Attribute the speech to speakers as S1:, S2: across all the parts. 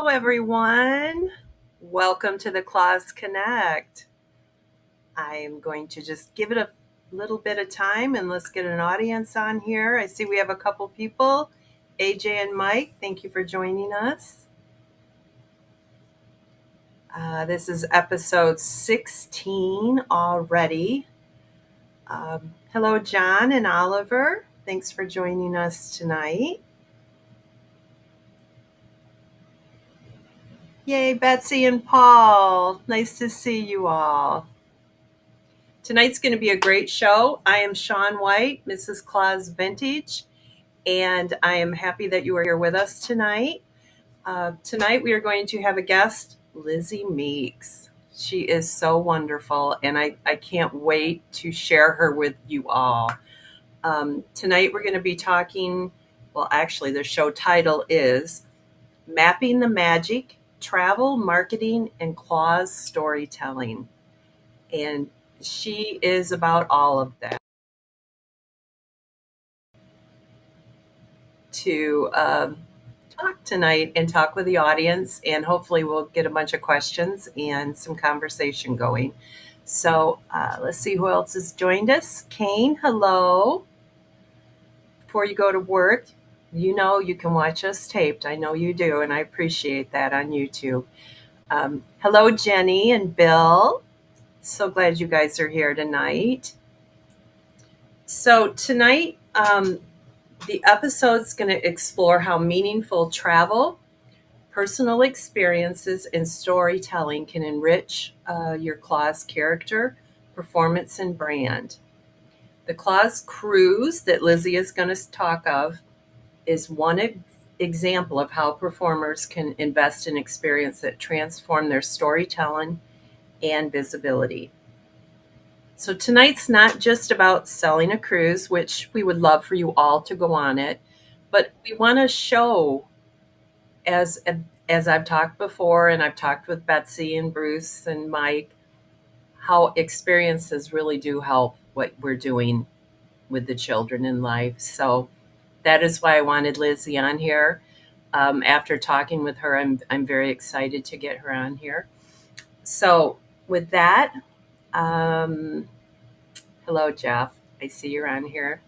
S1: Hello, everyone. Welcome to the Claus Connect. I'm going to just give it a little bit of time and let's get an audience on here. I see we have a couple people. AJ and Mike, thank you for joining us. This is episode 16 already. Hello, John and Oliver. Thanks for joining us tonight. Yay, Betsy and Paul. Nice to see you all. Tonight's going to be a great show. I am Shawn White, Mrs. Claus Vintage, and I am happy that you are here with us tonight. Tonight we are going to have a guest, Lizzy Meeks. She is so wonderful, and I can't wait to share her with you all. Tonight we're going to be talking, well, actually the show title is Mapping the Magic, Travel, Marketing, and Claus Storytelling. And she is about all of that. To talk tonight and talk with the audience, and hopefully we'll get a bunch of questions and some conversation going. So let's see who else has joined us. Kane, hello. Before you go to work, you know you can watch us taped. I know you do, and I appreciate that on YouTube. Hello, Jenny and Bill. So glad you guys are here tonight. So tonight, the episode's going to explore how meaningful travel, personal experiences, and storytelling can enrich your Claus character, performance, and brand. The Claus cruise that Lizzy is going to talk of is one example of how performers can invest in experience that transform their storytelling and visibility. So tonight's not just about selling a cruise, which we would love for you all to go on it, but we want to show, as I've talked before, and I've talked with Betsy and Bruce and Mike, how experiences really do help what we're doing with the children in life. So that is why I wanted Lizzy on here. After talking with her, I'm very excited to get her on here. So with that, hello, Jeff. I see you're on here.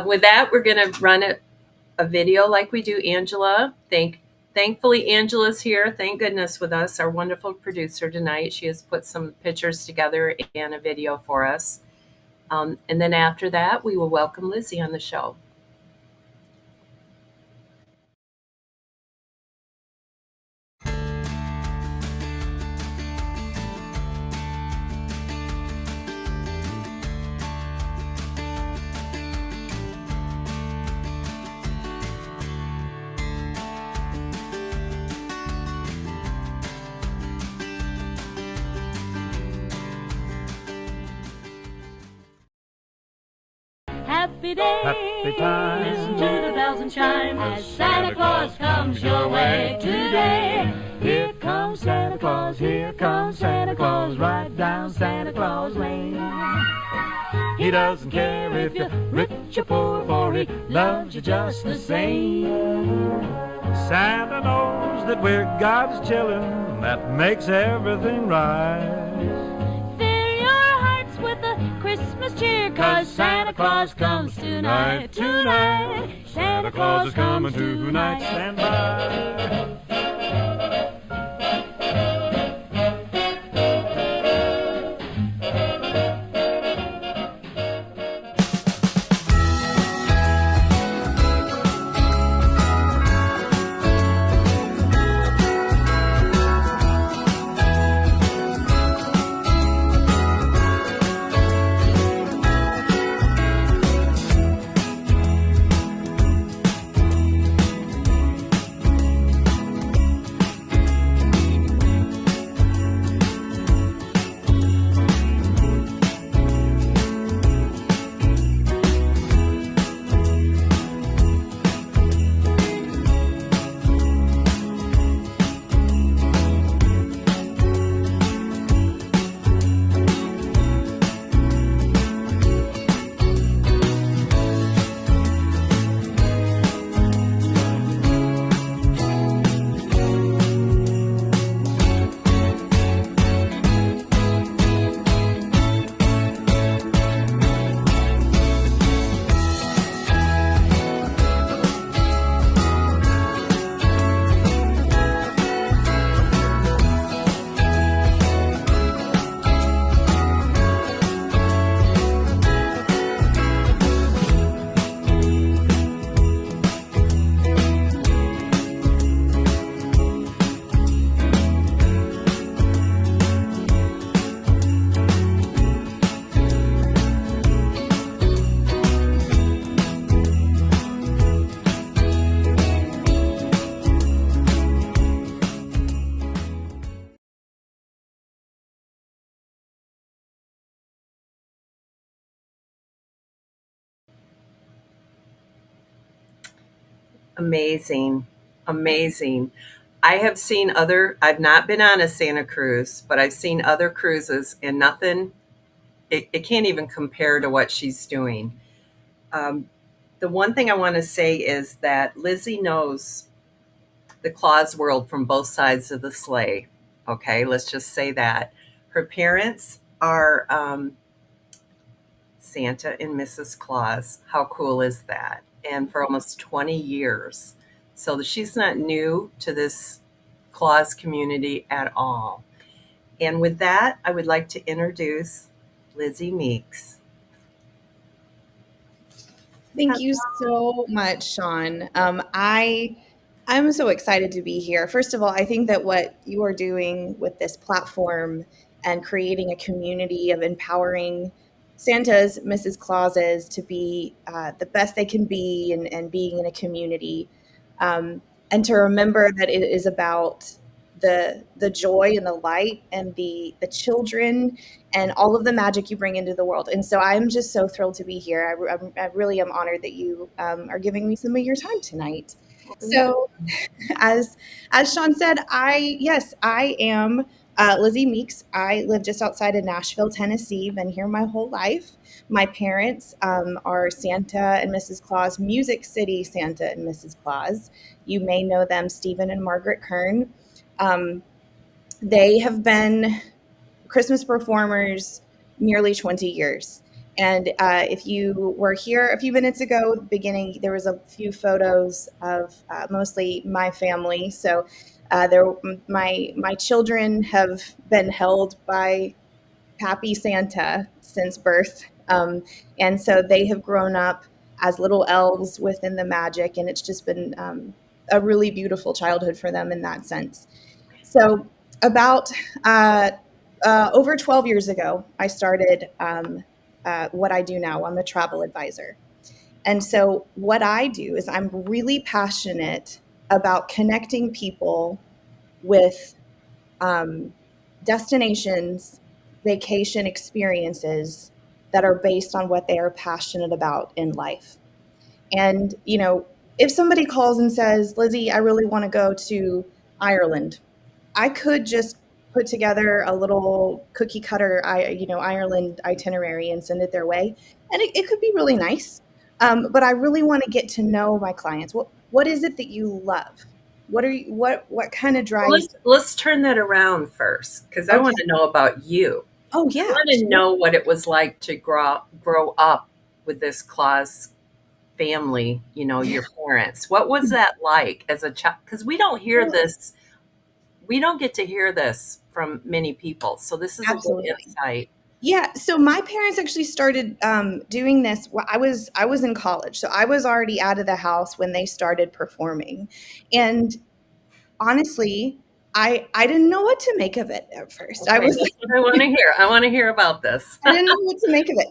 S1: With that, we're going to run a video like we do Angela. Thankfully, Angela's here. Thank goodness with us, our wonderful producer tonight. She has put some pictures together and a video for us. And then after that, we will welcome Lizzy on the show.
S2: Happy day,
S3: happy time.
S2: Listen to the bells and chime as Santa Claus comes your way today.
S3: Here comes Santa Claus, here comes Santa Claus, right down Santa Claus Lane. He doesn't care if you're rich or poor, for he loves you just the same. Santa knows that we're God's children, that makes everything right.
S2: Fill your hearts with a Christmas cheer, 'cause Santa Claus comes tonight, tonight.
S3: Santa Claus is coming tonight, stand by.
S1: Amazing. Amazing. I have seen other, I've not been on a Santa cruise, but I've seen other cruises and nothing, it can't even compare to what she's doing. Um, the one thing I want to say is that Lizzie knows the Claus world from both sides of the sleigh. Okay, let's just say that. Her parents are Santa and Mrs. Claus. How cool is that? And for almost 20 years. So she's not new to this Claus community at all. And with that, I would like to introduce Lizzy Meeks.
S4: Thank you so much, Sean. I'm so excited to be here. First of all, I think that what you are doing with this platform and creating a community of empowering Santas, Mrs. Clauses to be the best they can be and being in a community, and to remember that it is about the joy and the light and the children and all of the magic you bring into the world. And so I'm just so thrilled to be here. I really am honored that you are giving me some of your time tonight. So, as as Sean said, I am Lizzy Meeks. I live just outside of Nashville, Tennessee. Been here my whole life. My parents are Santa and Mrs. Claus, Music City Santa and Mrs. Claus. You may know them, Stephen and Margaret Kern. Um, they have been Christmas performers nearly 20 years. And if you were here a few minutes ago, beginning, there was a few photos of mostly my family. So my children have been held by Happy Santa since birth, and so they have grown up as little elves within the magic, and it's just been a really beautiful childhood for them in that sense. So about uh, over 12 years ago, I started what I do now. I'm a travel advisor. And so, what I do is I'm really passionate about connecting people with um, destinations, vacation experiences that are based on what they are passionate about in life. And, if somebody calls and says, Lizzy, I really want to go to Ireland, I could just put together a little cookie cutter, Ireland itinerary and send it their way, and it could be really nice. But I really want to get to know my clients. What is it that you love? What kind of
S1: Well,
S4: drives?
S1: let's turn that around first because I want
S4: Okay.
S1: to know about you.
S4: Oh
S1: I
S4: yeah,
S1: want to
S4: sure.
S1: know what it was like to grow up with this Claus family, your parents. What was that like as a child? Because we don't hear
S4: Well,
S1: this, we don't get to hear this from many people. So this is a good
S4: absolutely.
S1: insight.
S4: Yeah, so my parents actually started doing this. Well, I was in college, so I was already out of the house when they started performing, and honestly, I didn't know what to make of it at first. I
S1: Okay,
S4: was
S1: that's what I want to hear. I want to hear about this.
S4: I didn't know what to make of it.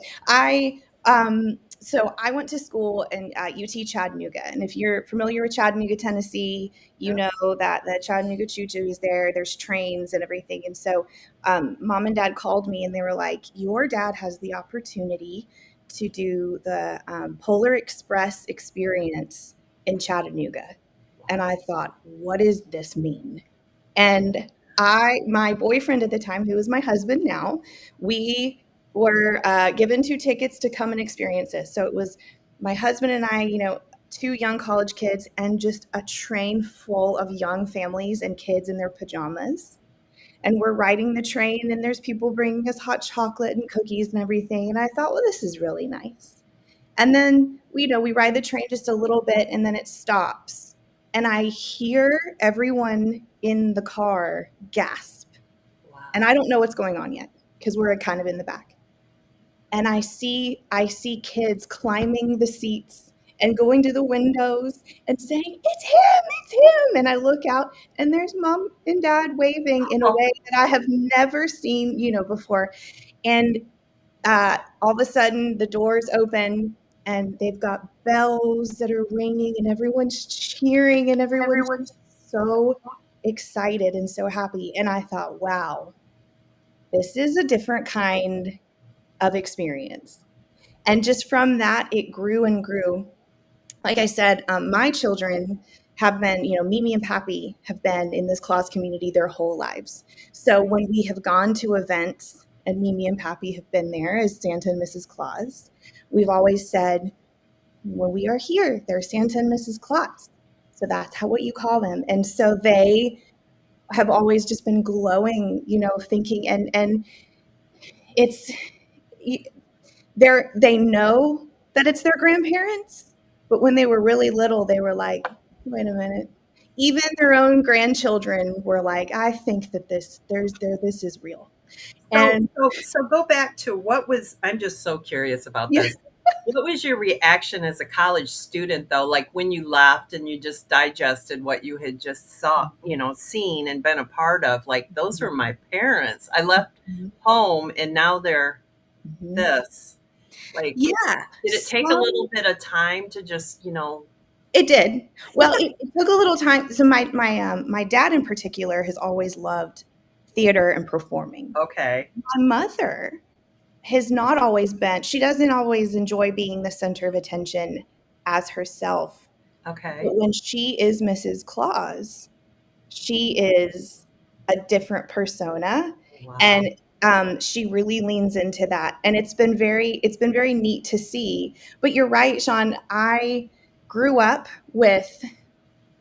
S4: So I went to school in UT Chattanooga, and if you're familiar with Chattanooga, Tennessee, you know that the Chattanooga Choo Choo is there. There's trains and everything, and so mom and dad called me, and they were like, "Your dad has the opportunity to do the Polar Express experience in Chattanooga," and I thought, "What does this mean?" And my boyfriend at the time, who is my husband now, we were given two tickets to come and experience this. So it was my husband and I, two young college kids, and just a train full of young families and kids in their pajamas. And we're riding the train, and there's people bringing us hot chocolate and cookies and everything. And I thought, well, this is really nice. And then, we ride the train just a little bit and then it stops. And I hear everyone in the car gasp. And
S1: Wow.
S4: I don't know what's going on yet because we're kind of in the back. And I see kids climbing the seats and going to the windows and saying, "It's him, it's him." And I look out and there's mom and dad waving in a
S1: Oh,
S4: way that I have never seen, before. And all of a sudden the doors open and they've got bells that are ringing and everyone's cheering and everyone's so excited and so happy. And I thought, wow, this is a different kind of experience. And just from that, it grew and grew. like I said, my children have been, Mimi and Pappy have been in this Claus community their whole lives. So when we have gone to events and Mimi and Pappy have been there as Santa and Mrs. Claus, we've always said, when we are here, they're Santa and Mrs. Claus. So that's how what you call them. And so they have always just been glowing, thinking and it's they know that it's their grandparents, but when they were really little, they were like, "Wait a minute." Even their own grandchildren were like, "I think that this is real."
S1: So,
S4: And
S1: so go back to what was, I'm just so curious about
S4: yeah,
S1: this. What was your reaction as a college student though? Like when you left and you just digested what you had just seen and been a part of, like those were my parents. I left
S4: mhm,
S1: home and now they're
S4: mhm.
S1: this. Like,
S4: Yeah.
S1: did it take a
S4: So
S1: little bit of time to just,
S4: it did. Well, it took a little time. So my dad in particular has always loved theater and performing.
S1: okay,
S4: My mother has not always been. She doesn't always enjoy being the center of attention as herself.
S1: okay.
S4: But when she is Mrs. Claus, she is a different persona,
S1: Wow.
S4: and she really leans into that. And it's been very neat to see. But you're right, Sean. I grew up with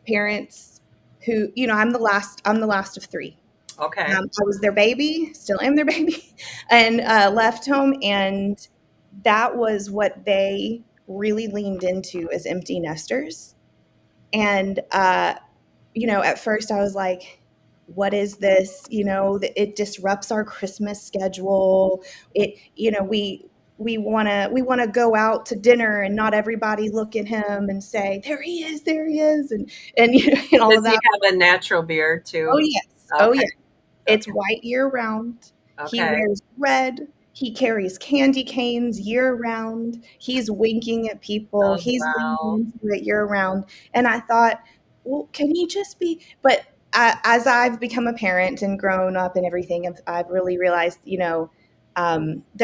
S4: parents who, I'm the last of three.
S1: Okay.
S4: I was their baby, still am their baby, and left home, and that was what they really leaned into as empty nesters. And at first I was like, what is this? It disrupts our Christmas schedule. We want to go out to dinner and not everybody look at him and say, there he is, and and all of
S1: Does he
S4: that.
S1: have a natural beard
S4: Oh
S1: too?
S4: yes, oh
S1: Okay.
S4: yes. It's
S1: Okay.
S4: white year round. He
S1: Okay.
S4: wears red. He carries candy canes year round. He's winking at people.
S1: Oh,
S4: He's
S1: wow.
S4: leaning into it year round. And I thought, well, can he just be? But as I've become a parent and grown up and everything, I've really realized, there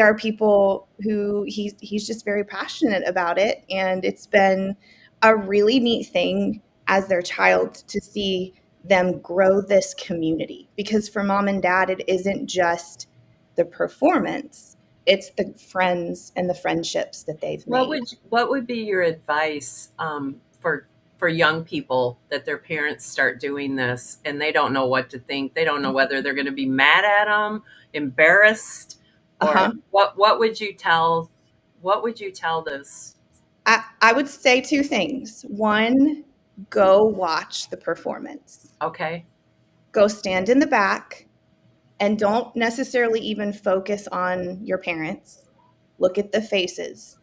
S4: are people who he's just very passionate about it, and it's been a really neat thing as their child to see them grow this community, because for mom and dad it isn't just the performance, it's the friends and the friendships that they've made.
S1: What would be your advice for young people that their parents start doing this and they don't know what to think? They don't know whether they're going to be mad at them, embarrassed, or
S4: Uh-huh.
S1: what would you tell? What would you tell this?
S4: I would say two things. One, go watch the performance,
S1: Okay.
S4: go stand in the back, and don't necessarily even focus on your parents. Look at the faces.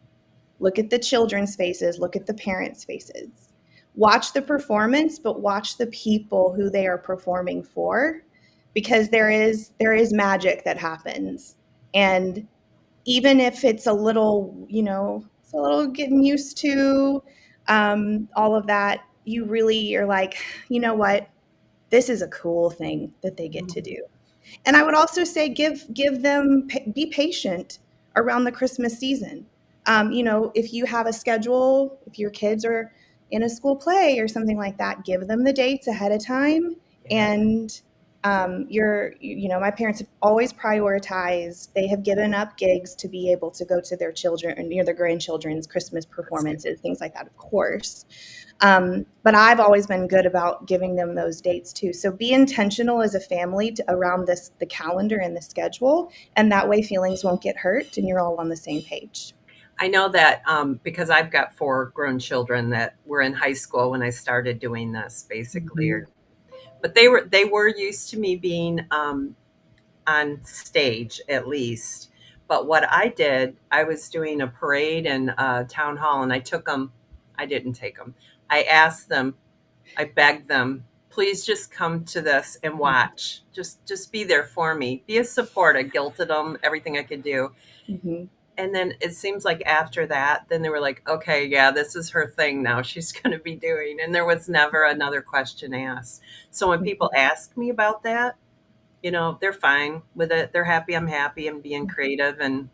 S4: Look at the children's faces, look at the parents' faces. Watch the performance, but watch the people who they are performing for, because there is magic that happens. And even if it's a little, it's a little getting used to all of that, you really are like, you know what? This is a cool thing that they get to
S1: Mhm.
S4: do. And I would also say give them be patient around the Christmas season. If you have a schedule, if your kids are in a school play or something like that, give them the dates ahead of time.
S1: Yeah.
S4: And my parents have always prioritized. They have given up gigs to be able to go to their children and their grandchildren's Christmas
S1: That's good.
S4: performances, things like that, of course. But I've always been good about giving them those dates too. So be intentional as a family around the calendar and the schedule, and that way feelings won't get hurt, and you're all on the same page.
S1: I know that because I've got four grown children that were in high school when I started doing this, basically,
S4: Mhm.
S1: but they were used to me being on stage at least. But what I did, I was doing a parade in town hall, and I took them. I didn't take them. I asked them. I begged them, please just come to this and watch. Just be there for me. Be a support. I guilted them everything I could do.
S4: Mhm.
S1: And then it seems like after that, then they were like, okay, yeah, this is her thing now. She's going to be doing. And there was never another question asked. So when people
S4: Mhm.
S1: ask me about that, they're fine with it. They're happy I'm happy and being creative and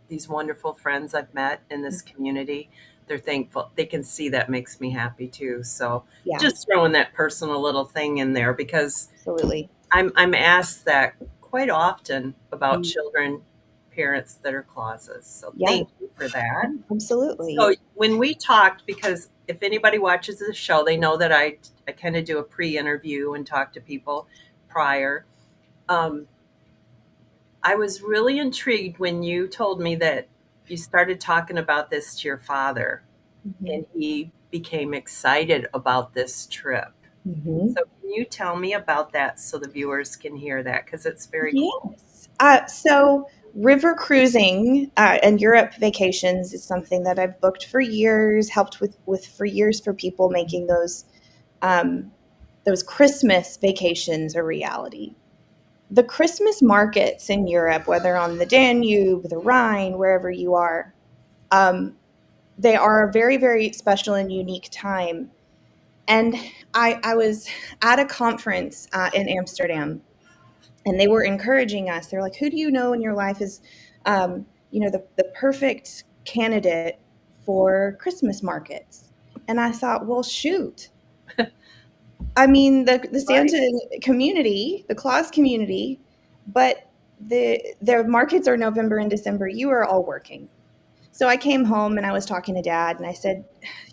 S1: these wonderful friends I've met in this community. they're thankful. They can see that makes me happy too. So
S4: Yeah,
S1: just throwing that personal little thing in there because
S4: absolutely.
S1: I'm asked that quite often about
S4: Mm.
S1: children, parents that are Clauses. So
S4: Yeah,
S1: thank you for that. So
S4: absolutely.
S1: when we talked, because if anybody watches the show, they know that I kind of do a pre-interview and talk to people prior. Um, I was really intrigued when you told me that you started talking about this to your father
S4: Mhm.
S1: and he became excited about this trip.
S4: Mhm.
S1: So can you tell me about that so the viewers can hear that? Because it's very cool.
S4: Yes. So river cruising and Europe vacations is something that I've booked for years, helped with for years for people making um, those Christmas vacations a reality. The Christmas markets in Europe, whether on the Danube, the Rhine, wherever you are, um, they are a very, very special and unique time. And I was at a conference in Amsterdam, and they were encouraging us. They're like, "Who do you know in your life is, the perfect candidate for Christmas markets?" And I thought, well, shoot. I mean, the
S1: Right.
S4: Santa community, the Claus community, but their markets are November and December. You are all working. So I came home and I was talking to dad and I said,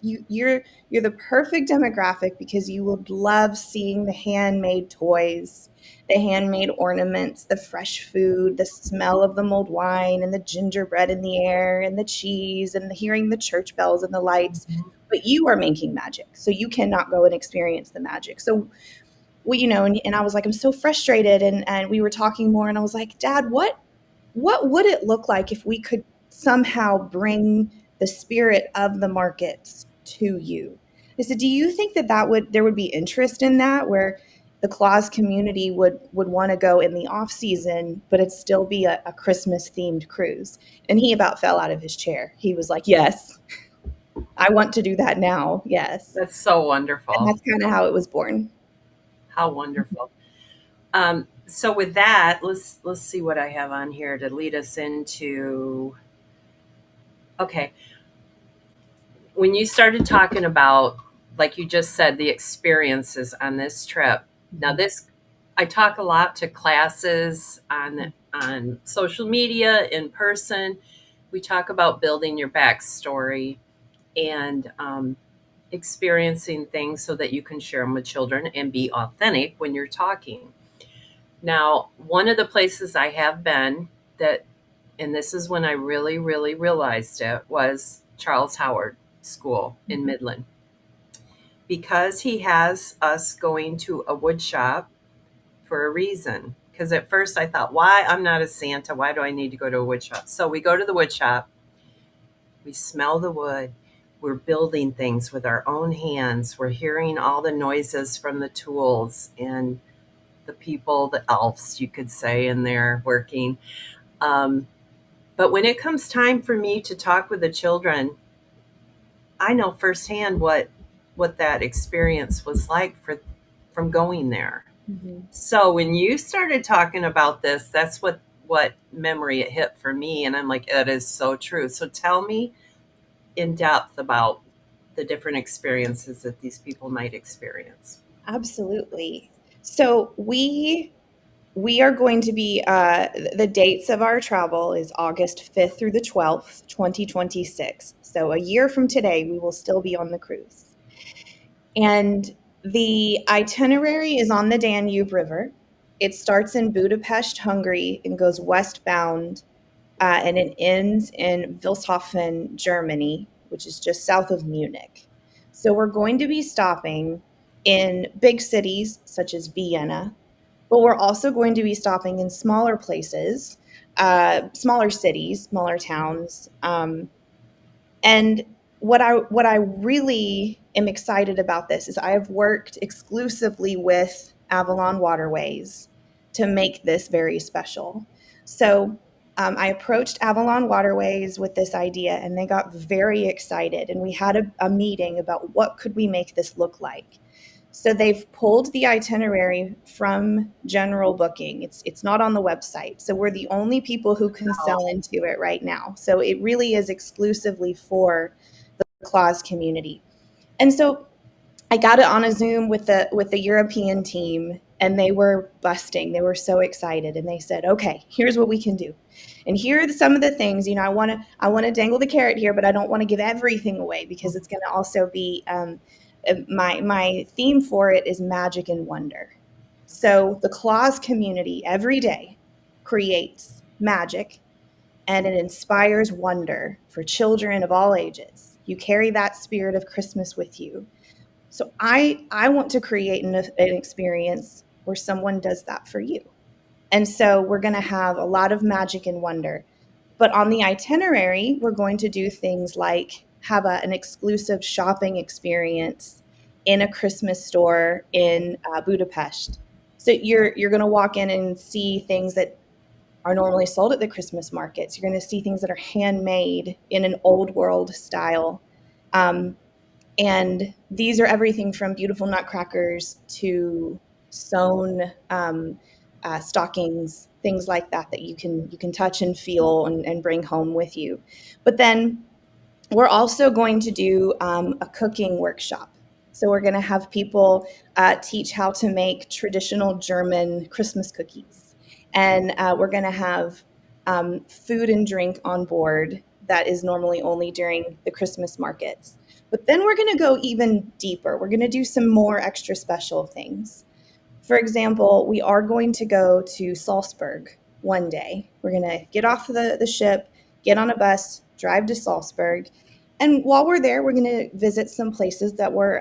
S4: you're the perfect demographic because you would love seeing the handmade toys, the handmade ornaments, the fresh food, the smell of the mulled wine and the gingerbread in the air and the cheese and hearing the church bells and the lights. But you are making magic. So you cannot go and experience the magic. So and I was like, I'm so frustrated. And we were talking more and I was like, Dad, what would it look like if we could somehow bring the spirit of the markets to you? I said, do you think that there would be interest in that, where the Claus community would want to go in the off season, but it'd still be a Christmas themed cruise? And he about fell out of his chair. He was like, yes, I want to do that now. Yes.
S1: That's so
S4: And
S1: wonderful.
S4: that's kind of how it was born.
S1: How wonderful. So with that, let's see what I have on here to lead us into. Okay, when you started talking about, like you just said, the experiences on this trip. Now,
S4: Mhm.
S1: this I talk a lot to classes on social media, in person. We talk about building your backstory and experiencing things so that you can share them with children and be authentic when you're talking. Now, one of the places I have been that, and this is when I really, really realized it, was Charles Howard School in
S4: Mhm.
S1: Midland. Because he has us going to a wood shop for a reason. Because at first I thought, why? I'm not a Santa. Why do I need to go to a wood shop? So we go to the wood shop, we smell the wood, we're building things with our own hands, we're hearing all the noises from the tools and the people, the elves, you could say, in there working. Um, but when it comes time for me to talk with the children, I know firsthand what that experience was like from going there.
S4: Mhm.
S1: So when you started talking about this, that's what memory it hit for me, and I'm like, that is so true. So tell me in depth about the different experiences that these people might experience.
S4: Absolutely. So we are going to be the dates of our travel is August 5th through the 12th, 2026. So a year from today, we will still be on the cruise. And the itinerary is on the Danube River. It starts in Budapest, Hungary, and goes westbound, and it ends in Wilshofen, Germany, which is just south of Munich. So we're going to be stopping in big cities such as Vienna, but we're also going to be stopping in smaller places, smaller cities, smaller towns. And what I really am excited about this is I have worked exclusively with Avalon Waterways to make this very special. So I approached Avalon Waterways with this idea, and they got very excited. And we had a meeting about what could we make this look like. So they've pulled the itinerary from general booking. It's not on the website. So we're the only people who can
S1: Oh,
S4: sell into it right now. So it really is exclusively for Claus community. And so I got it on a Zoom with the European team, and they were busting. They were so excited, and they said, "Okay, here's what we can do, and here are some of the things. You know, I want to dangle the carrot here, but I don't want to give everything away because it's going to also be my theme for it is magic and wonder. So the Claus community every day creates magic and it inspires wonder for children of all ages. You carry that spirit of Christmas with you. So I want to create an experience where someone does that for you. And so we're going to have a lot of magic and wonder. But on the itinerary, we're going to do things like have an exclusive shopping experience in a Christmas store in Budapest. So you're going to walk in and see things that are normally sold at the Christmas markets. You're going to see things that are handmade in an old world style. Um, and these are everything from beautiful nutcrackers to sewn stockings, things like that that you can touch and feel and bring home with you. But then we're also going to do a cooking workshop. So we're going to have people teach how to make traditional German Christmas cookies, and we're going to have food and drink on board that is normally only during the Christmas markets. But then we're going to go even deeper. We're going to do some more extra special things. For example, we are going to go to Salzburg one day. We're going to get off the ship, get on a bus, drive to Salzburg. And while we're there, we're going to visit some places that were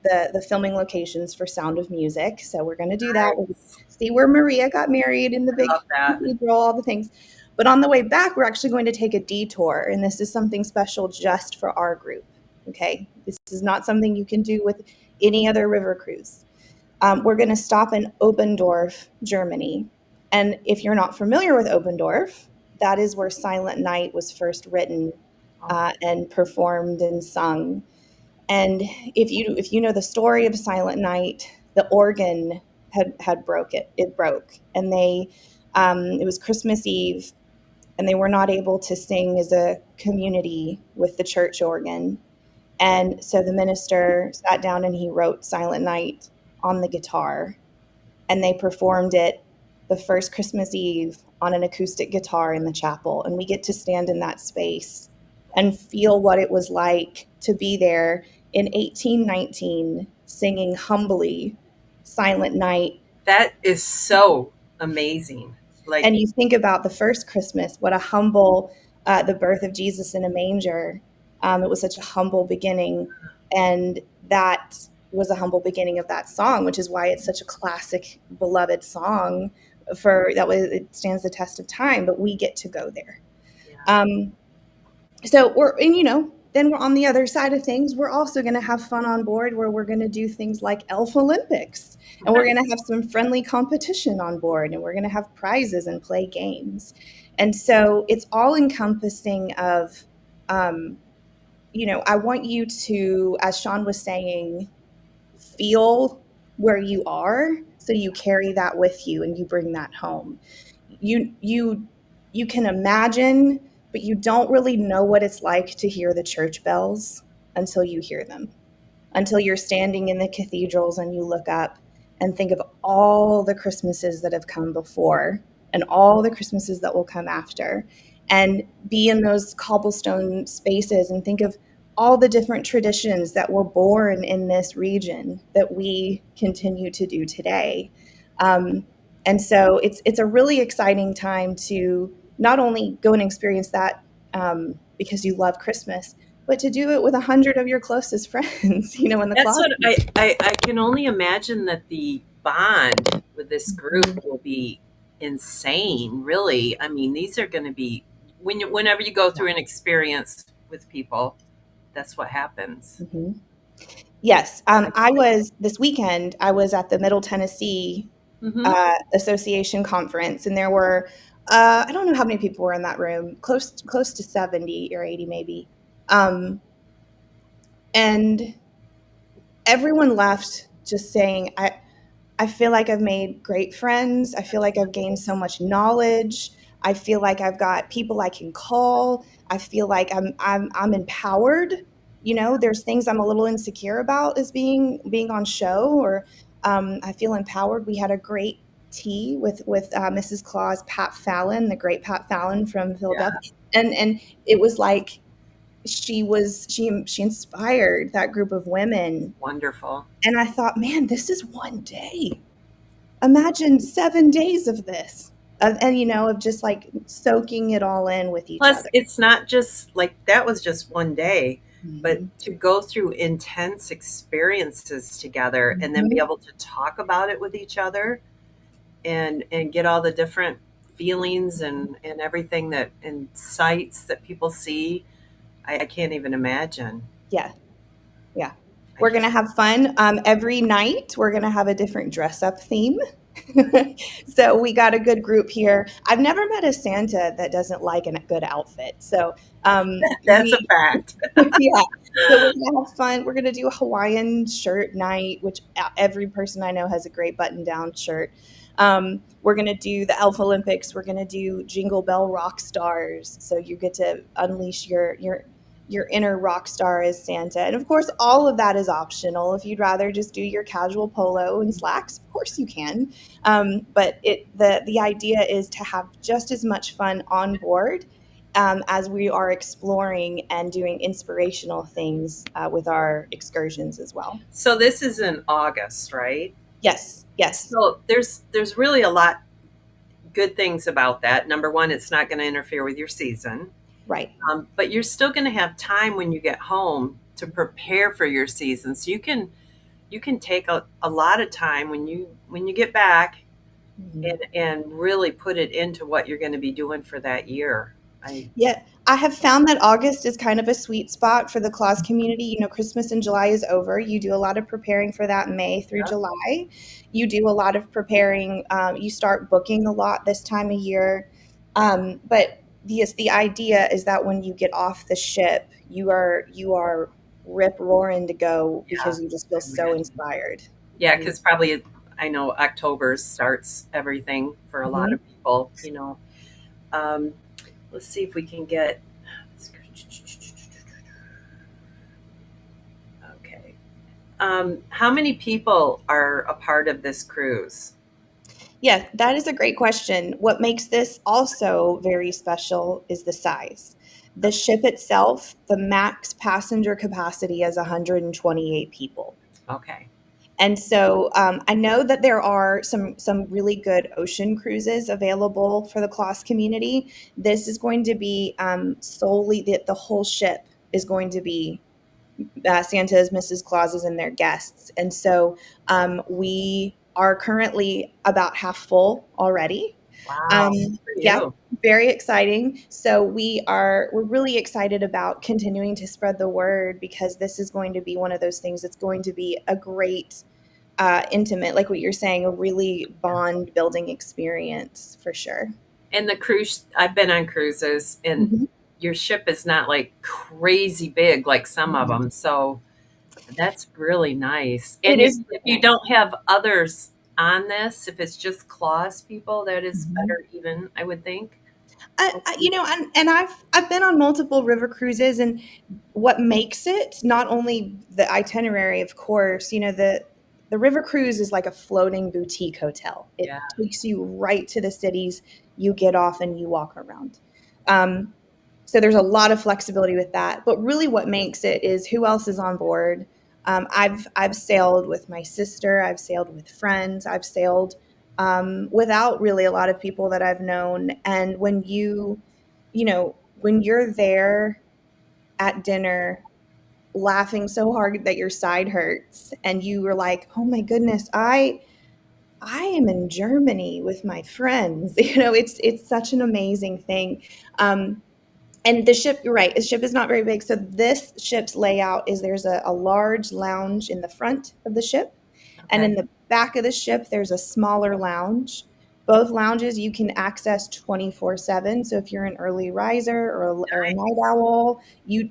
S4: the filming locations for Sound of Music. So we're going to do that. We'll see where Maria got married in the
S1: I
S4: big
S1: love that.
S4: cathedral, all the things. But on the way back, we're actually going to take a detour. And this is something special just for our group. Okay. This is not something you can do with any other river cruise. We're going to stop in Oberndorf, Germany. And if you're not familiar with Oberndorf, that is where Silent Night was first written and performed and sung. And if you know the story of Silent Night, the organ had broke it. It broke, and it was Christmas Eve, and they were not able to sing as a community with the church organ. And so the minister sat down and he wrote Silent Night on the guitar, and they performed it the first Christmas Eve on an acoustic guitar in the chapel. And we get to stand in that space and feel what it was like to be there in 1819 singing humbly Silent Night.
S1: That is so amazing. Like,
S4: And you think about the first Christmas, what a humble, the birth of Jesus in a manger. It was such a humble beginning. And that was a humble beginning of that song, which is why it's such a classic, beloved song for that way it stands the test of time, but we get to go there.
S1: yeah.
S4: So then we're on the other side of things. We're also going to have fun on board where we're going to do things like Elf Olympics, and we're going to have some friendly competition on board, and we're going to have prizes and play games. And so it's all encompassing of, I want you to, as Sean was saying, feel where you are so you carry that with you and you bring that home. You can imagine, but you don't really know what it's like to hear the church bells until you hear them, until you're standing in the cathedrals and you look up and think of all the Christmases that have come before and all the Christmases that will come after, and be in those cobblestone spaces and think of all the different traditions that were born in this region that we continue to do today. And so it's a really exciting time to not only go and experience that because you love Christmas, but to do it with 100 of your closest friends, in the
S1: That's what
S4: closet.
S1: I can only imagine that the bond with this group will be insane, really. I mean, these are going to be whenever you go through an experience with people, that's what happens.
S4: Mhm. Yes, I was this weekend. I was at the Middle Tennessee
S1: Hmm.
S4: Association conference, and there were I don't know how many people were in that room, close to 70 or 80 maybe, and everyone left just saying, I feel like I've made great friends. I feel like I've gained so much knowledge. I feel like I've got people I can call. I feel like I'm empowered there's things I'm a little insecure about as being on show, or I feel empowered. We had a great tea with Mrs. Claus, Pat Fallon, the great Pat Fallon from
S1: Yeah.
S4: Philadelphia, and it was like she inspired that group of women,
S1: Wonderful.
S4: and I thought, man, this is one day. Imagine 7 days of this, and of just like soaking it all in with each
S1: Plus,
S4: other.
S1: it's not just like that was just one day, but
S4: Mhm.
S1: to go through intense experiences together and then be
S4: Mhm.
S1: able to talk about it with each other and get all the different feelings and everything that and sights that people see. I can't even imagine.
S4: Yeah, yeah.
S1: I
S4: We're
S1: can't.
S4: gonna have fun. Every night, we're gonna have a different dress up theme. So we got a good group here. I've never met a Santa that doesn't like a good outfit. So
S1: That's a fact.
S4: yeah. So we're gonna have fun. We're gonna do a Hawaiian shirt night, which every person I know has a great button-down shirt. We're gonna do the Elf Olympics. We're gonna do Jingle Bell Rock Stars. So you get to unleash your inner rock star as Santa. And of course, all of that is optional. If you'd rather just do your casual polo and slacks, of course you can. But the idea is to have just as much fun on board as we are exploring and doing inspirational things with our excursions as well.
S1: So this is in August, right?
S4: Yes, yes,
S1: So there's really a lot good things about that. Number one, it's not going to interfere with your season,
S4: right.
S1: but you're still going to have time when you get home to prepare for your season. So you can take a lot of time when you get back
S4: Mhm.
S1: and really put it into what you're going to be doing for that year. I
S4: Yeah, I have found that August is kind of a sweet spot for the Claus community. Christmas in July is over. You do a lot of preparing for that May through July. You do a lot of preparing. You start booking a lot this time of year. But yes, the idea is that when you get off the ship, you are rip roaring to go
S1: yeah,
S4: because you just feel
S1: I
S4: so
S1: imagine.
S4: inspired.
S1: Yeah, because probably I know October starts everything for a lot
S4: Mhm.
S1: of people. Um, let's see if we can get. Okay. How many people are a part of this cruise?
S4: Yeah, that is a great question. What makes this also very special is the size. The ship itself, the max passenger capacity is 128 people.
S1: Okay.
S4: And so I know that there are some really good ocean cruises available for the Class community. This is going to be solely the whole ship is going to be Santa's, Mrs. Claus's, and their guests. And so we are currently about half full already. Um,
S1: Wow. Good for
S4: yeah,
S1: you.
S4: very exciting. So we're really excited about continuing to spread the word because this is going to be one of those things that's going to be a great intimate, like what you're saying, a really bond building experience for sure.
S1: And the cruise, I've been on cruises, and
S4: Mhm.
S1: your ship is not like crazy big like some of them. So that's really nice.
S4: It
S1: And
S4: is
S1: if you
S4: different.
S1: don't have others on this, if it's just Claus people, that is
S4: Mhm.
S1: better even, I would think.
S4: And I've been on multiple river cruises, and what makes it not only the itinerary, of course, the river cruise is like a floating boutique hotel. It
S1: Yeah.
S4: takes you right to the cities. You get off and you walk around. Um, so there's a lot of flexibility with that. But really, what makes it is who else is on board. I've sailed with my sister. I've sailed with friends. I've sailed without really a lot of people that I've known. And when you're there at dinner laughing so hard that your side hurts and you were like, "Oh my goodness, I am in Germany with my friends." It's such an amazing thing. And the ship, you're right, the ship is not very big. So this ship's layout is there's a large lounge in the front of the ship, and
S1: Okay.
S4: in the back of the ship, there's a smaller lounge. Both lounges you can access 24/7. So if you're an early riser or a night
S1: Nice.
S4: owl,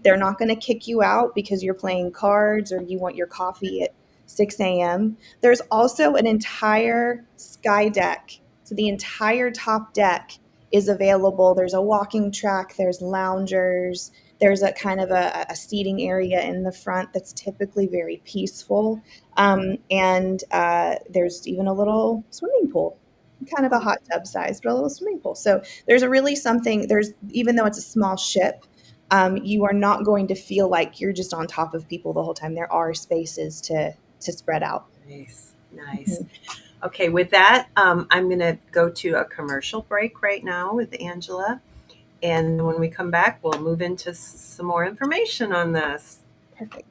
S4: they're not going to kick you out because you're playing cards or you want your coffee at 6 a.m. There's also an entire sky deck. So the entire top deck is available. There's a walking track, there's loungers, There's a kind of a seating area in the front that's typically very peaceful. And there's even a little swimming pool, kind of a hot tub size, but a little swimming pool. So there's a really something, there's, even though it's a small ship, you are not going to feel like you're just on top of people the whole time. There are spaces to spread out.
S1: Nice, nice.
S4: Mhm.
S1: Okay, with that, I'm going to go to a commercial break right now with Angela. And when we come back, we'll move into some more information on this.
S4: Perfect.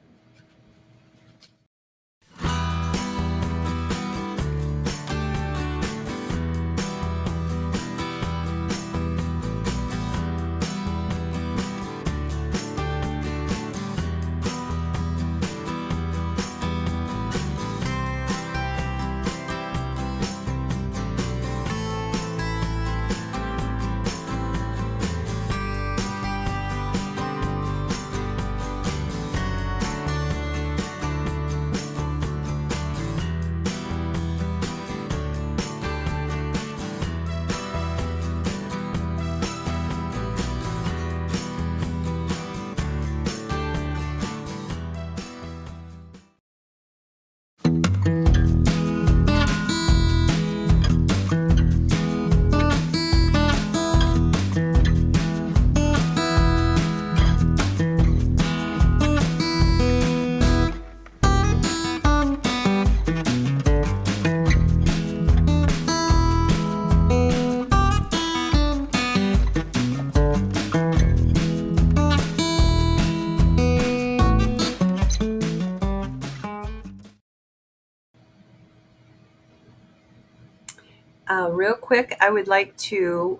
S1: Real quick, I would like to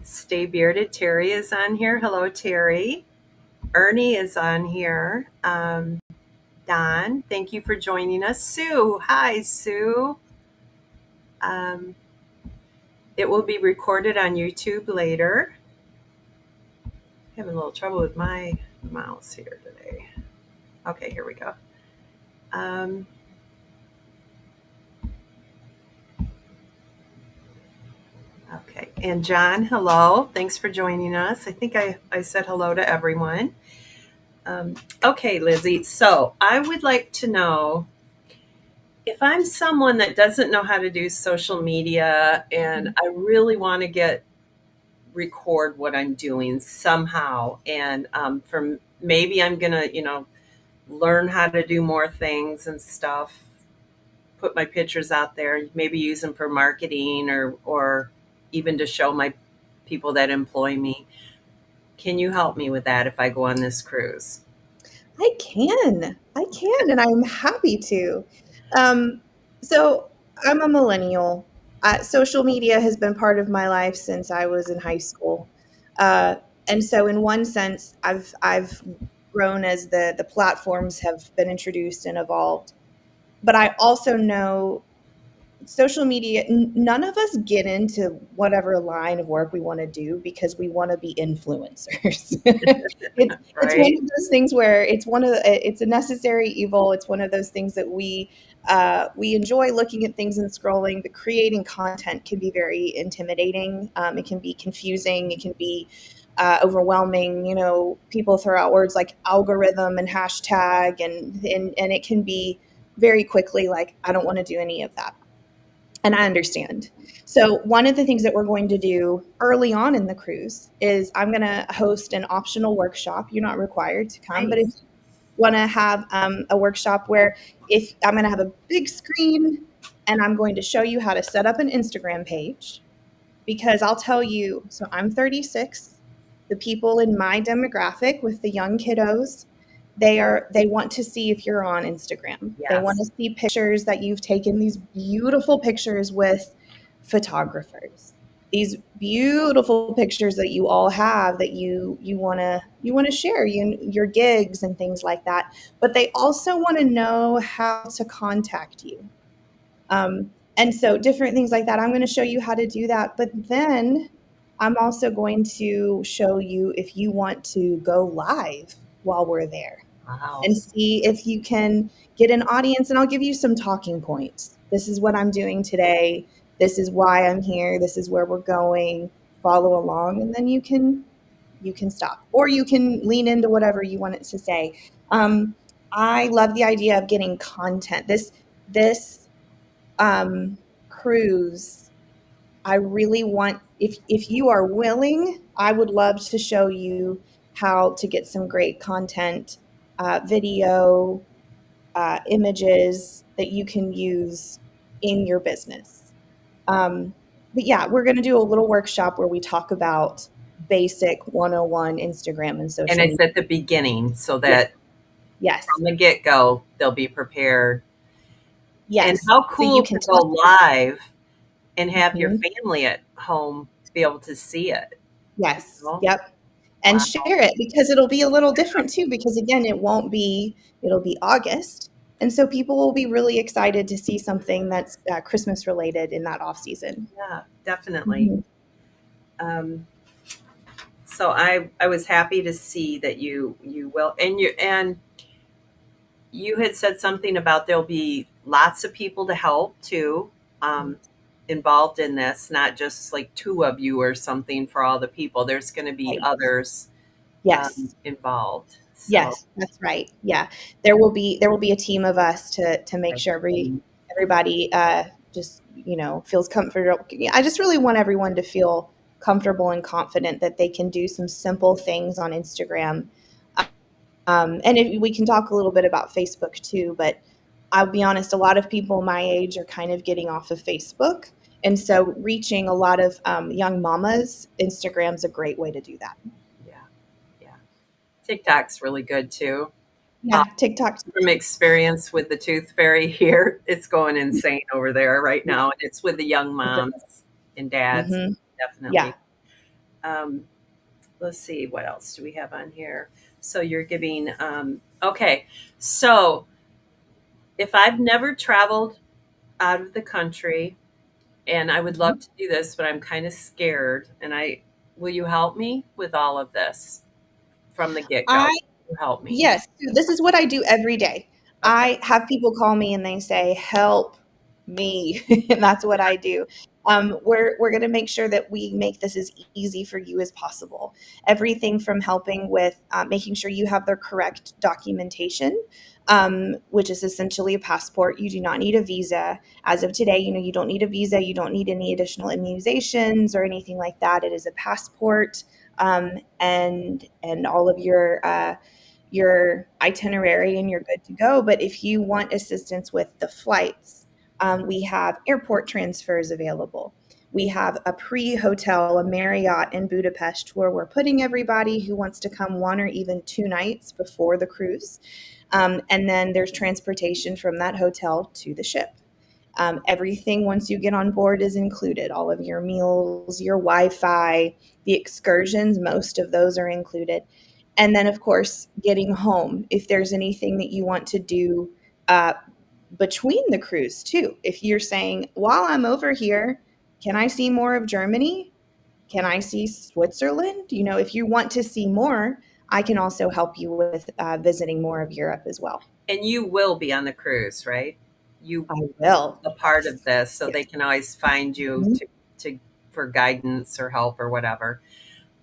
S1: stay bearded. Terry is on here. Hello, Terry. Ernie is on here. Don, thank you for joining us. Sue, hi, Sue. Um, it will be recorded on YouTube later. Having a little trouble with my mouse here today. Okay, here we go. Um, okay, and John, hello. Thanks for joining us. I think I said hello to everyone. Okay, Lizzy, so I would like to know if I'm someone that doesn't know how to do social media and I really want to get record what I'm doing somehow, and from maybe I'm gonna, learn how to do more things and stuff, put my pictures out there, maybe use them for marketing or even to show my people that employ me. Can you help me with that if I go on this cruise?
S4: I can, and I'm happy to. Um, so I'm a millennial. Social media has been part of my life since I was in high school, uh, and so in one sense, I've grown as the platforms have been introduced and evolved. But I also know social media, none of us get into whatever line of work we want to do because we want to be influencers. It's one
S1: Right?
S4: of those things where it's a necessary evil. It's one of those things that we enjoy looking at things and scrolling, but creating content can be very intimidating. It can be confusing. It can be overwhelming. People throw out words like algorithm and hashtag, and it can be very quickly like, I don't want to do any of that. And I understand. So, one of the things that we're going to do early on in the cruise is I'm going to host an optional workshop. You're not required to come, but if
S1: Nice.
S4: you want to have a workshop where if I'm going to have a big screen and I'm going to show you how to set up an Instagram page, because I'll tell you, so I'm 36. The people in my demographic with the young kiddos, they want to see if you're on Instagram. They want
S1: Yes.
S4: to see pictures that you've taken, these beautiful pictures with photographers. These beautiful pictures that you all have that you want to share, your gigs and things like that. But they also want to know how to contact you. And so different things like that. I'm going to show you how to do that. But then I'm also going to show you if you want to go live while we're there
S1: Wow.
S4: and see if you can get an audience. And I'll give you some talking points. This is what I'm doing today. This is why I'm here. This is where we're going. Follow along. And then you can stop, or you can lean into whatever you want it to say. Um, I love the idea of getting content. This cruise, I really want, if you are willing, I would love to show you how to get some great content, video, images that you can use in your business. But yeah, we're going to do a little workshop where we talk about basic 101 Instagram and
S1: And
S4: social
S1: it's
S4: media.
S1: at the beginning so
S4: Yeah.
S1: that
S4: Yes.
S1: from the get go, they'll be prepared. And
S4: Yes.
S1: how
S4: So you
S1: cool
S4: can
S1: to go
S4: talk.
S1: live and have your
S4: Mhm.
S1: family at home be able to see it. You
S4: Yes.
S1: know?
S4: Yep. And
S1: Wow.
S4: share it, because it'll be a little different too, because again, it'll be August. And so people will be really excited to see something that's Christmas related in that off season.
S1: Yeah, definitely.
S4: Mhm.
S1: Um, so I was happy to see that you will, and you had said something about there'll be lots of people to help too, um, involved in this, not just like two of you or something for all the people. There's going to be
S4: Right.
S1: others
S4: Yes.
S1: involved. So
S4: Yes, that's right. Yeah. There will be a team of us to make sure everybody just, feels comfortable. Yeah, I just really want everyone to feel comfortable and confident that they can do some simple things on Instagram. And if we can talk a little bit about Facebook too, but I'll be honest, a lot of people my age are kind of getting off of Facebook. And so reaching a lot of young mamas, Instagram's a great way to do that.
S1: yeah, yeah. TikTok's really good too. Um,
S4: Yeah, TikTok.
S1: from experience with the tooth fairy here, it's going insane over there right
S4: Yeah.
S1: now, and it's with the young moms and dads,
S4: Hmm. Yeah.
S1: definitely. Um, let's see, what else do we have on here? So you're giving, okay. So if I've never traveled out of the country, and I would love
S4: Mhm.
S1: to do this, but I'm kind of scared, will you help me with all of this from the get go?
S4: I
S1: You help me.
S4: Yes, so this is what I do every day.
S1: Okay.
S4: I have people call me and they say, "Help me," and that's what I do. We're going to make sure that we make this as easy for you as possible. Everything from helping with making sure you have the correct documentation, which is essentially a passport. You do not need a visa as of today. You don't need a visa. You don't need any additional immunizations or anything like that. It is a passport, and all of your itinerary, and you're good to go. But if you want assistance with the flights, we have airport transfers available. We have a pre-hotel, a Marriott in Budapest, where we're putting everybody who wants to come 1 or even 2 nights before the cruise. And then there's transportation from that hotel to the ship. Everything once you get on board is included. All of your meals, your Wi Fi, the excursions, most of those are included. And then, of course, getting home. If there's anything that you want to do uh, between the cruise, too. If you're saying, while I'm over here, can I see more of Germany? Can I see Switzerland? If you want to see more, I can also help you with visiting more of Europe as well.
S1: And you will be on the cruise, right? You
S4: I will.
S1: a part of
S4: Yes.
S1: this, so
S4: Yes.
S1: they can always find you
S4: Mhm.
S1: to for guidance or help or whatever.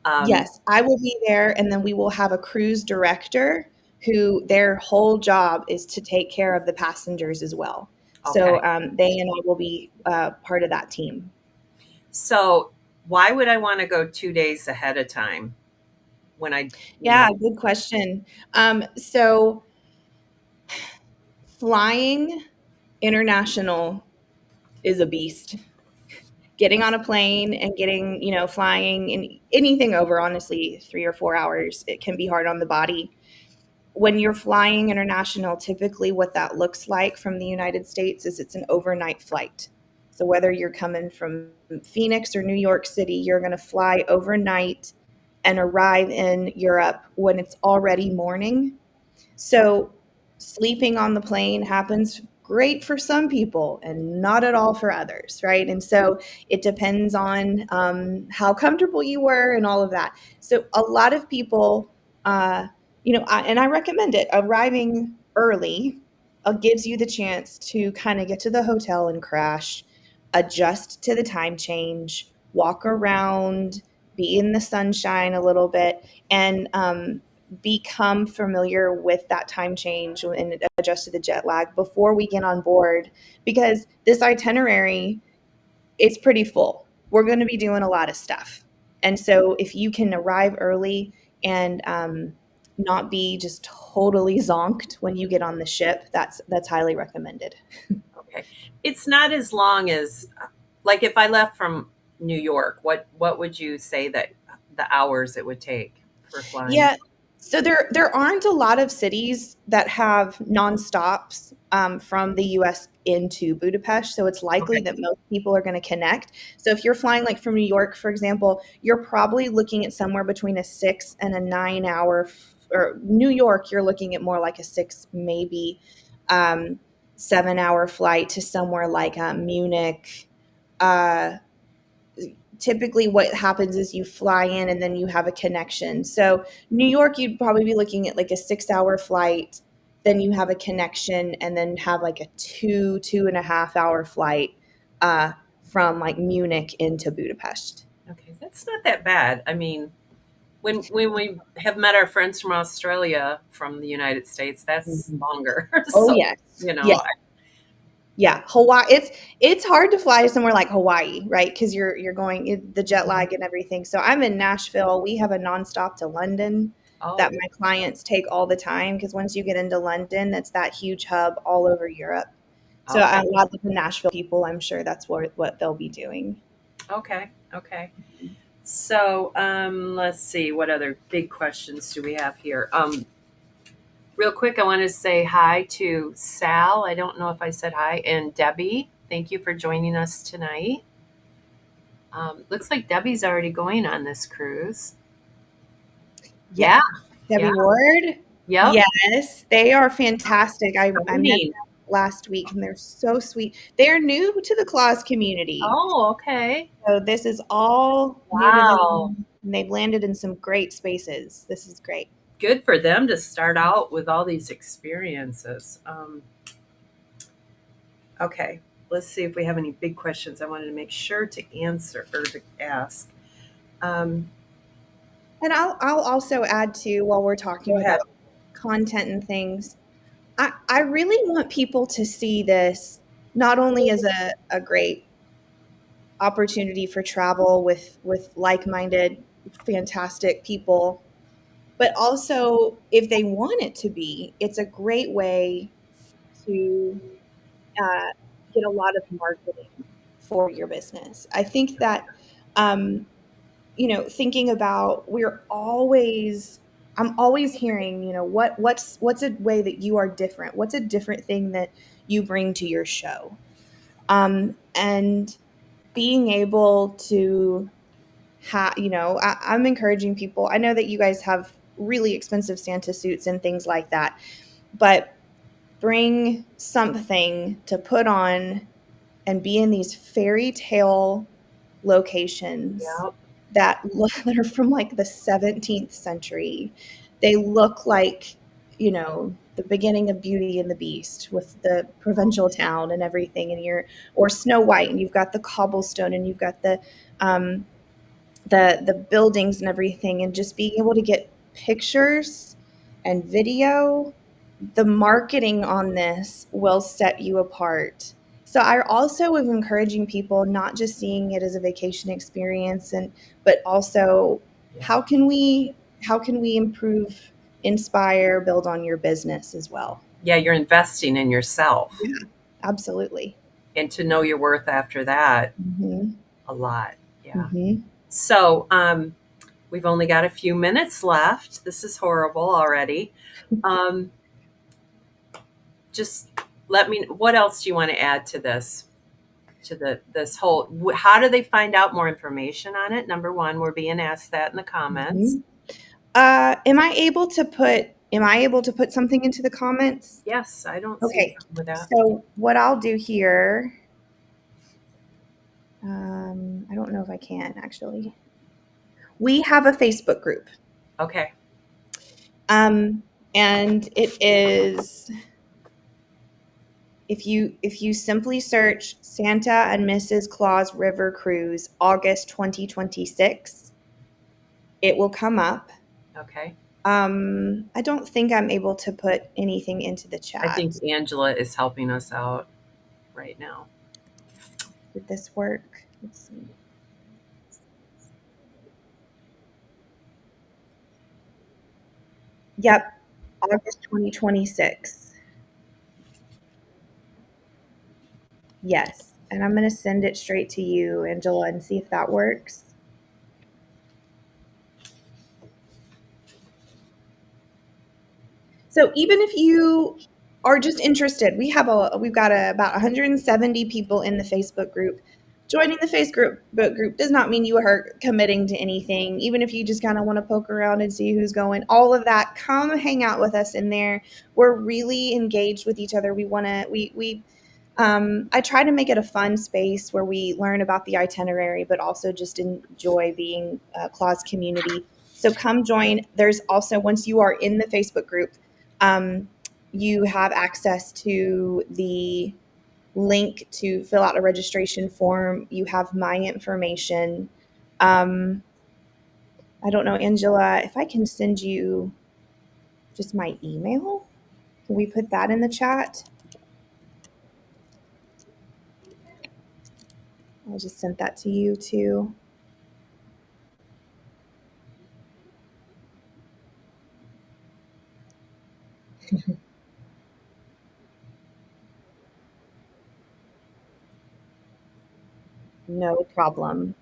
S1: Um,
S4: Yes, I will be there, and then we will have a cruise director who their whole job is to take care of the passengers as well. So
S1: okay.
S4: they and I will be part of that team.
S1: So why would I want to go 2 days ahead of time when I, you
S4: Yeah,
S1: know,
S4: good question. So flying international is a beast. Getting on a plane and flying and anything over, honestly, 3 or 4 hours, it can be hard on the body. When you're flying international, typically what that looks like from the United States is it's an overnight flight. So whether you're coming from Phoenix or New York City, you're going to fly overnight and arrive in Europe when it's already morning. So sleeping on the plane happens great for some people and not at all for others, right? And so it depends on how comfortable you were and all of that. So a lot of people, and I recommend it, arriving early gives you the chance to kind of get to the hotel and crash, adjust to the time change, walk around, be in the sunshine a little bit, and become familiar with that time change and adjust to the jet lag before we get on board, because this itinerary, it's pretty full. We're going to be doing a lot of stuff. And so if you can arrive early and not be just totally zonked when you get on the ship, that's highly recommended.
S1: Okay. It's not as long as, like, if I left from New York, what would you say that the hours it would take for flying?
S4: Yeah. So there aren't a lot of cities that have nonstops from the U.S. into Budapest. So it's likely
S1: Okay.
S4: that most people are going to connect. So if you're flying like from New York, for example, you're probably looking at somewhere between a 6 and a 9 hour. Or New York, you're looking at more like a six, maybe 7 hour flight to somewhere like Munich. Uh, Typically what happens is you fly in and then you have a connection. So New York, you'd probably be looking at like a 6 hour flight, then you have a connection, and then have like a 2.5 hour flight from like Munich into Budapest.
S1: Okay, that's not that bad. I mean, when we have met our friends from Australia, from the United States, that's
S4: Mhm.
S1: longer.
S4: Oh
S1: So,
S4: yes.
S1: you know,
S4: Yeah. Yeah, Hawaii. It's hard to fly to somewhere like Hawaii, right? Because you're going the jet
S1: Mhm.
S4: lag and everything. So I'm in Nashville. We have a nonstop to London that
S1: Oh,
S4: my clients take all the time, because once you get into London, that's that huge hub all over Europe. So
S1: okay,
S4: a lot of the Nashville people, I'm sure that's what they'll be doing.
S1: okay, okay. So, let's see, what other big questions do we have here? Real quick, I want to say hi to Sal. I don't know if I said hi, and Debbie. Thank you for joining us tonight. Looks like Debbie's already going on this cruise.
S4: Yeah,
S1: Yeah, yeah,
S4: Debbie Ward.
S1: yep.
S4: Yes, they are fantastic. I met
S1: Exciting.
S4: them last week, and they're so sweet. They're new to the Claus community.
S1: Oh, okay.
S4: So this is all new to
S1: Wow.
S4: them, and they've landed in some great spaces. This is great.
S1: Good for them to start out with all these experiences. Okay, let's see if we have any big questions I wanted to make sure to answer or to ask. Um,
S4: And I'll also add to, while we're
S1: Go
S4: talking
S1: ahead.
S4: about content and things, I really want people to see this not only as a great opportunity for travel with like-minded, fantastic people, but also, if they want it to be, it's a great way to uh, get a lot of marketing for your business. I think that, um, thinking about, I'm always hearing, what's a way that you are different? What's a different thing that you bring to your show? And being able to I'm encouraging people. I know that you guys have really expensive Santa suits and things like that, but bring something to put on and be in these fairy tale locations
S1: Yep.
S4: that are from like the 17th century. They look like, the beginning of Beauty and the Beast, with the provincial town and everything, or Snow White, and you've got the cobblestone, and you've got um, the buildings and everything, and just being able to get pictures and video. The marketing on this will set you apart. So I also am encouraging people, not just seeing it as a vacation experience, but also,
S1: Yeah.
S4: how can we improve, inspire, build on your business as well.
S1: Yeah, you're investing in yourself,
S4: Yeah, absolutely.
S1: and to know your worth after that,
S4: Hmm.
S1: a lot. Yeah.
S4: Hmm.
S1: So, we've only got a few minutes left. This is horrible already. Um, just let me. What else do you want to add to this? To this whole. How do they find out more information on it? Number one, we're being asked that in the comments.
S4: Hmm. Am I able to put something into the comments?
S1: Yes, I don't see a
S4: Okay.
S1: problem with that.
S4: So what I'll do here, I don't know if I can actually. We have a Facebook group,
S1: Okay.
S4: and it is, if you simply search Santa and Mrs. Claus River Cruise August 2026, it will come up.
S1: Okay.
S4: I don't think I'm able to put anything into the
S1: I
S4: chat.
S1: think Angela is helping us out right now.
S4: Did this work? Let's see. Yep, August 2026. Yes. And I'm going to send it straight to you, Angela, and see if that works. So even if you are just interested, we've got about 170 people in the Facebook group. Joining the Facebook group does not mean you are committing to anything. Even if you just kind of want to poke around and see who's going, all of that, come hang out with us in there. We're really engaged with each other. We want to we I try to make it a fun space where we learn about the itinerary, but also just enjoy being a Claus community. So come join. There's also, once you are in the Facebook group, um, you have access to the link to fill out a registration form. You have my information. Um, I don't know, Angela, if I can send you just my email. Can we put that in the chat? I just sent that to you too. No problem.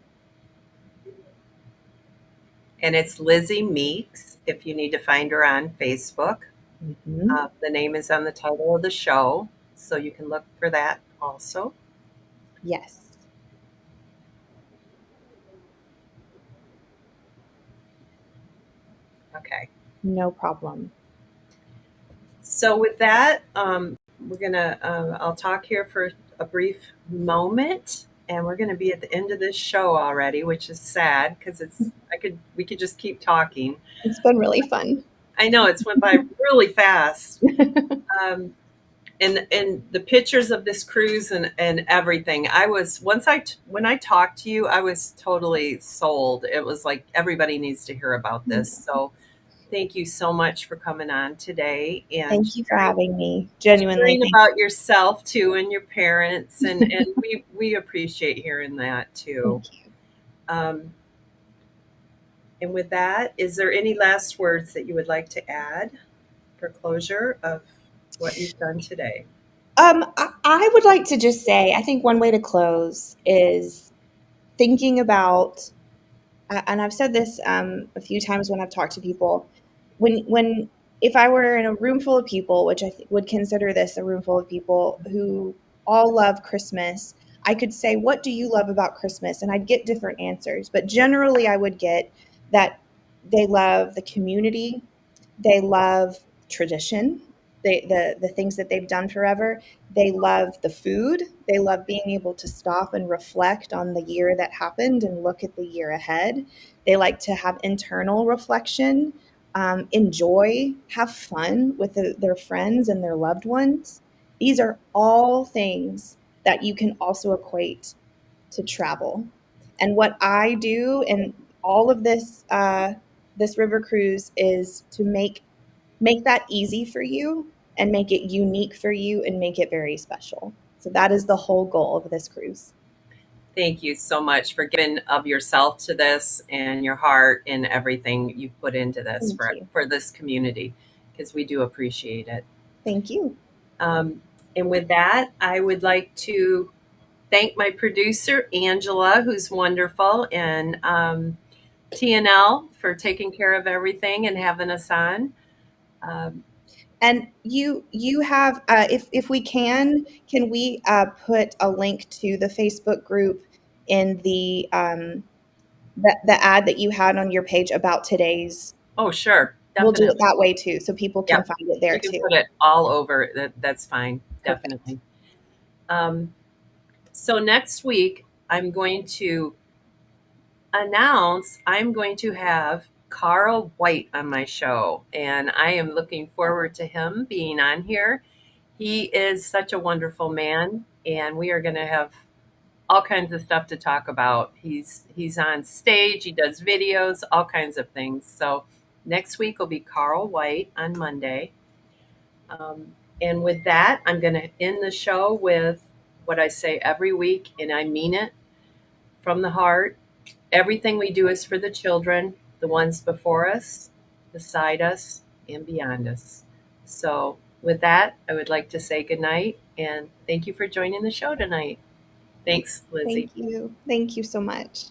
S1: And it's Lizzy Meeks if you need to find her on Facebook.
S4: Mhm.
S1: The name is on the title of the show, so you can look for that also.
S4: Yes,
S1: Okay.
S4: no problem.
S1: So with that, we're gonna. I'll talk here for a brief moment, and we're gonna be at the end of this show already, which is sad because it's. We could just keep talking.
S4: It's been really fun.
S1: I know it's went by really fast. Um, and the pictures of this cruise and everything. I was when I talked to you, I was totally sold. It was like everybody needs to hear about this. So thank you so much for coming on today and
S4: Thank you for having me. Genuinely,
S1: sharing
S4: thank
S1: about yourself too and your parents and we appreciate hearing that too.
S4: you.
S1: Um, and with that, is there any last words that you would like to add for closure of what you've done today?
S4: I would like to just say, I think one way to close is thinking about, and I've said this a few times when I've talked to people, when if I were in a room full of people, which would consider this a room full of people who all love Christmas, I could say, "What do you love about Christmas?" And I'd get different answers, but generally, I would get that they love the community, they love tradition, the things that they've done forever. They love the food. They love being able to stop and reflect on the year that happened and look at the year ahead. They like to have internal reflection, enjoy, have fun with their friends and their loved ones. These are all things that you can also equate to travel. And what I do in all of this this river cruise is to make that easy for you and make it unique for you and make it very special. So that is the whole goal of this cruise.
S1: Thank you so much for giving of yourself to this and your heart and everything you've put into this
S4: Thank you.
S1: for this community because we do appreciate it.
S4: Thank you.
S1: Um, and with that, I would like to thank my producer, Angela, who's wonderful, and TNL for taking care of everything and having us on. Um,
S4: And you have if we can we put a link to the Facebook group in the ad that you had on your page about today's.
S1: oh, sure,
S4: We'll do it
S1: definitely.
S4: that way too, so people can
S1: Yep.
S4: find it there
S1: You can
S4: too.
S1: put it all over. That's fine.
S4: Perfect.
S1: Definitely. Um, so next week, I'm going to announce I'm going to have Carl White on my show, and I am looking forward to him being on here. He is such a wonderful man, and we are going to have all kinds of stuff to talk about. He's on stage, he does videos, all kinds of things. So next week will be Carl White on Monday. And with that, I'm going to end the show with what I say every week, and I mean it from the heart. Everything we do is for the children, the ones before us, beside us, and beyond us. So, with that, I would like to say goodnight and thank you for joining the show tonight. Thanks, Lizzie.
S4: Thank you. Thank you so much.